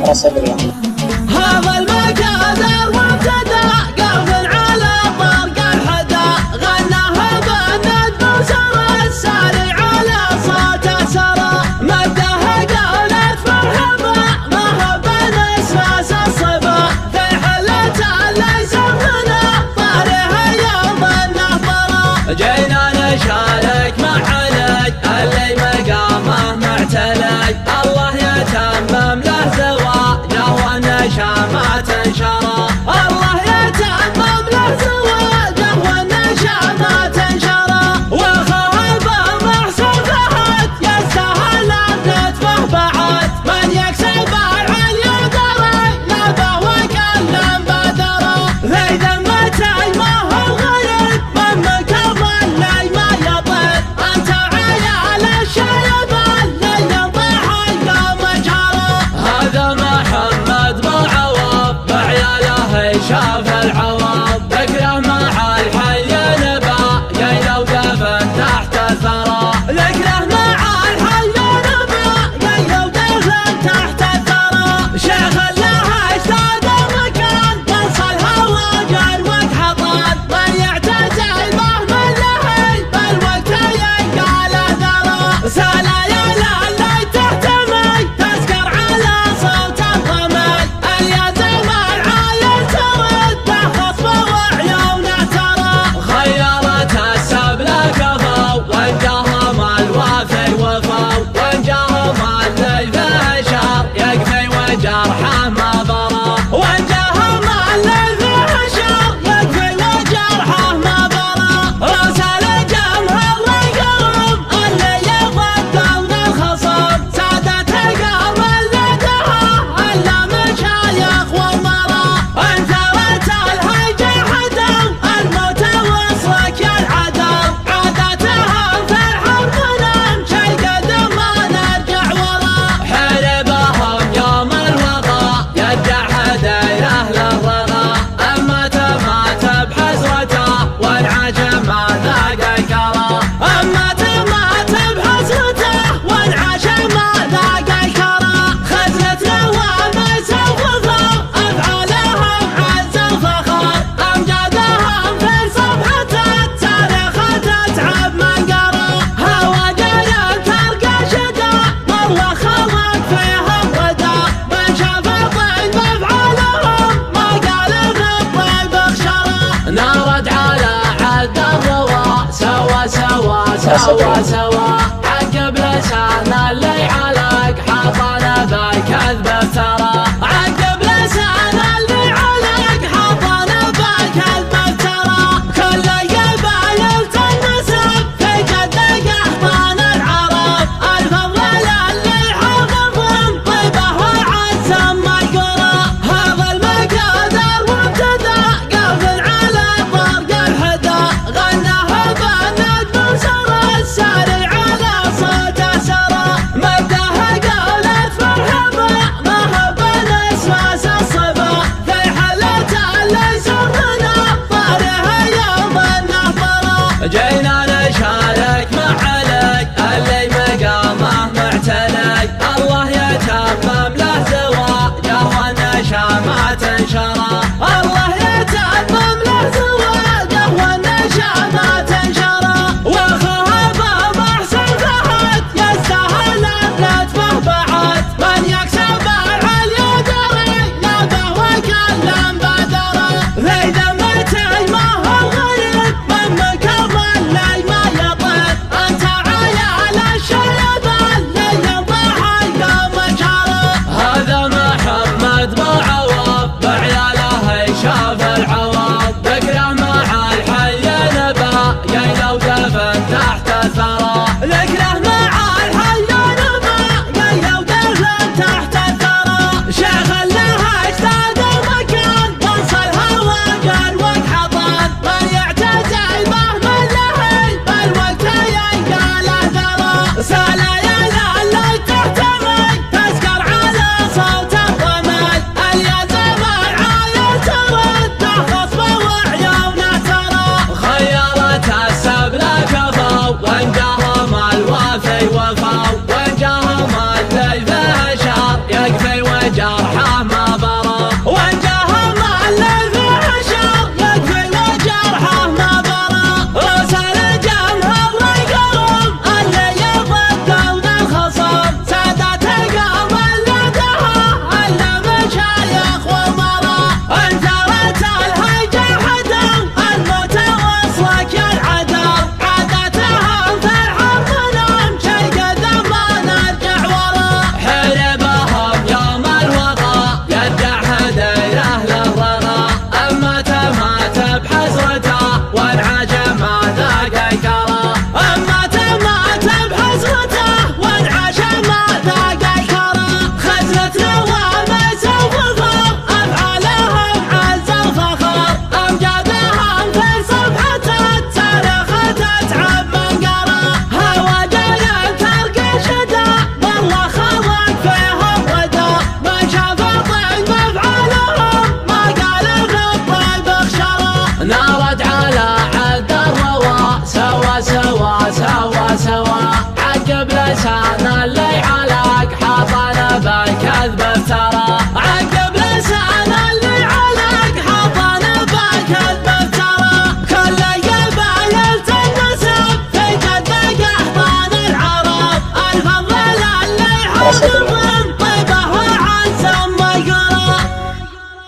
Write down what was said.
على صدري. هذا المقادر وابتدى قافل على طرق الحدا، غناها بند بوسر الساري على صوته سرى، مدها قالت مرحبا مرحبا اساس الصبا، في حلة ليس هنا طارها يوم النهضرة. جينا نشارك معلق اللي مقامه معتلق، الله يتمم له زواجه والنشامات انشرى، الله يتمم له زواجه والنشامات انشرى، واخوها بالمحسن فهد يستاهل النتفه بعد، من يكسب العليا دري نبه وكلم بدره، ذي ذمتي ما هو الغريب من مكرم اللي ما يطير، انت عيال الشيب اللي ينطح القوم جرى. هذا محمد بعوض بعياله شاف العوض، ذكره مع الحي نبا قيل ودفن تحت الثرى، ذكره مع الحي نبا قيل ودفن تحت الثرى، شيخ له اشتاق مكان وصلها وجر وحطان، من يعتزل مهما لهي بالوقت يلقى له ذرى، سلايل اللي تهتمي تسكر على صوت الضمي، اليتم العايل ترد خصبه وعيونه ترى، خيرت السبل كفوا وانجاهم الوافي وفوا، وانجاهم اللي فيه شر يكفي وجرحه ما ضرى، وانجاهم اللي فيه شر يكفي وجرحه ما ضرى، رسل جمع القوم اللي يفضلون الخصم، سادته قام لدها الا مشايخ وامراء، انثرت الهيجة حدوا الموت وصلك يا العدو، عادتهم في الحرب نمشي قدم ما نرجع ورا، حربهم يوم الوغى يرجع ديره للرغى، اما تمات بحسرته والعجم ما ذاق الكرى، اما تمات بحسرته والعجم ما ذاق الكرى، خزنة نواميس وفضوا افعالهم عز الفخر، امجادهم في صفحة التاريخ تتعب من قرى، هواجر ترقى شدا والله خلق فيهم ردا، من شاف الطيب بافعالهم ما قال في الطيب اخشرى، نارد على عد الروا سوا سوا عقب لسان اللي علق حطنا بالكذب افترى، عقب لسان اللي علق حطنا بالكذب افترى، كل القبايل تنسب في جد قحطان العرب، الفضل للي حافظهم طيبه وعزم ما القرى، هذا المقادر وابتدى قافل على طرق الحدا، غناها بند بوسر الساري على صوته سرى، مدها قالت مرحبا مرحبا اساس الصبا، في حلة ليس هنا طارها يوم النهضرة. جينا نشارك معلق اللي مقامه معتلق، الله يتمم له زواجه والنشامات انشرى، الله يتمم له زواجه والنشامات انشرى، واخوها بالمحسن فهد يستاهل النتفه بعد، من يكسب العليا دري نبه وكلم بدره، ذي ذمتي ما هو الغريب من مكرم اللي ما يطير، انت عيال الشيب اللي ينطح القوم جرى. هذا محمد بعوض بعياله شاف العوض، ذكره مع الحي نبا قيل ودفن تحت الثرى، ذكره مع الحي نبا قيل ودفن تحت الثرى، شيخ له اشتاق مكان وصلها وجر وحطان، من يعتزل مهما لهي بالوقت يلقى له ذرى، سلايل اللي تهتمي تسكر على صوت الضمي، اليتم العايل ترد خصبه وعيونه ترى، خيرت السبل كفوا وانجاهم الوافي وفوا، وانجاهم اللي فيه شر يكفي وجرحه سوا عقب لسان اللي على